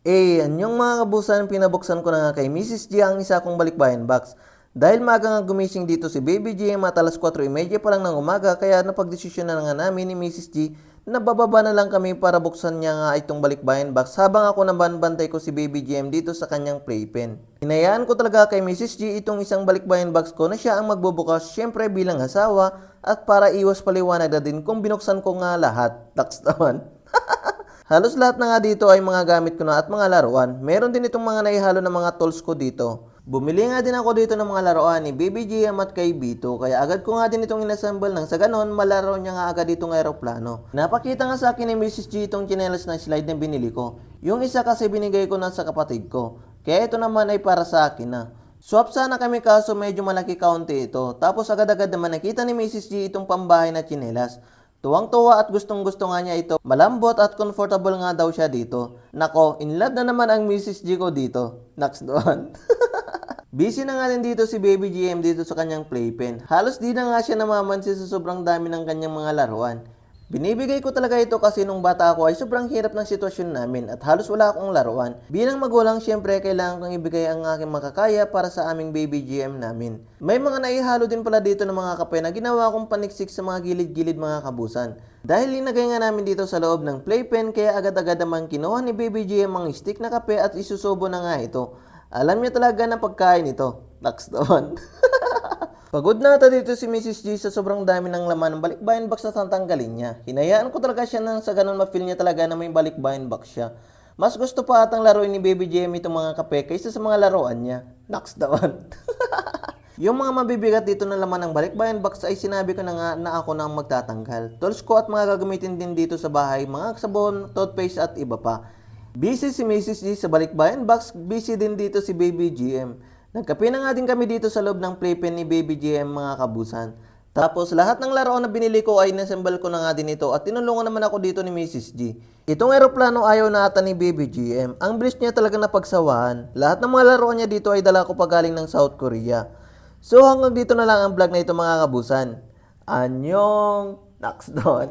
Anyong mga kabusan, pinabuksan ko na nga kay Mrs. G ang isa kong balikbayan box. Dahil maaga nga gumising dito si Baby G at alas 4:30 pa lang ng umaga, kaya napagdesisyon na nga namin ni Mrs. G na bababa na lang kami para buksan niya nga itong balikbayan box habang ako naman bantay ko si Baby GM dito sa kanyang playpen. Hinayaan ko talaga kay Mrs. G itong isang balikbayan box ko na siya ang magbubukas, syempre bilang asawa at para iwas paliwanag na din kung binuksan ko nga lahat. Taks naman. Halos lahat na nga dito ay mga gamit ko na at mga laruan. Meron din itong mga naihalo na mga tools ko dito. Bumili nga din ako dito ng mga laruan ni Baby GM at kay Bito, kaya agad ko nga din itong inassemble nang sa ganon malaro niya nga agad itong aeroplano. Napakita nga sa akin ni Mrs. G itong chinelas na slide na binili ko. Yung isa kasi binigay ko na sa kapatid ko. Kaya ito naman ay para sa akin na. Swap sana kami kaso medyo malaki kaunti ito. Tapos agad-agad naman nakita ni Mrs. G itong pambahay na chinelas. Tuwang-tuwa at gustong-gusto nga niya ito. Malambot at comfortable nga daw siya dito. Nako, in love na naman ang Mrs. G ko dito. Next doon. Busy na nga din dito si Baby GM dito sa kanyang playpen. Halos di na nga siya namamansin sa sobrang dami ng kanyang mga laruan. Binibigay ko talaga ito kasi nung bata ako ay sobrang hirap ng sitwasyon namin at halos wala akong laruan. Bilang magulang, syempre kailangan kong ibigay ang aking makakaya para sa aming Baby GM namin. May mga naihalo din pala dito ng mga kape na ginawa kong paniksik sa mga gilid-gilid mga kabusan. Dahil linagay nga namin dito sa loob ng playpen, kaya agad-agad naman kinuha ni Baby GM ang stick na kape at isusubo na nga ito. Alam niya talaga na pagkain ito. Next doon. Pagod na ata dito si Mrs. G sa sobrang dami ng laman ng balikbayan box na tatanggalin niya. Hinayaan ko talaga siya nang sa ganun ma-feel niya talaga na may balikbayan box siya. Mas gusto pa atang laruin ni Baby JM itong mga kape kaysa sa mga laruan niya. Next naman. Yung mga mabibigat dito na laman ng balikbayan box ay sinabi ko na nga na ako na ang magtatanggal. Tools ko at mga gagamitin din dito sa bahay, mga sabon, toothpaste at iba pa. Busy si Mrs. G sa balikbayan box, busy din dito si Baby GM. Nagkape na nga din kami dito sa loob ng playpen ni Baby GM mga kabusan. Tapos lahat ng laruan na binili ko ay nasembal ko na nga din ito at tinulungan naman ako dito ni Mrs. G. Itong aeroplano ayaw na ata ni Baby GM. Ang bilis niya talaga napagsawahan. Lahat ng mga laruan niya dito ay dala ko pa galing ng South Korea. So hanggang dito na lang ang vlog na ito mga kabusan. Anyong! Next doon.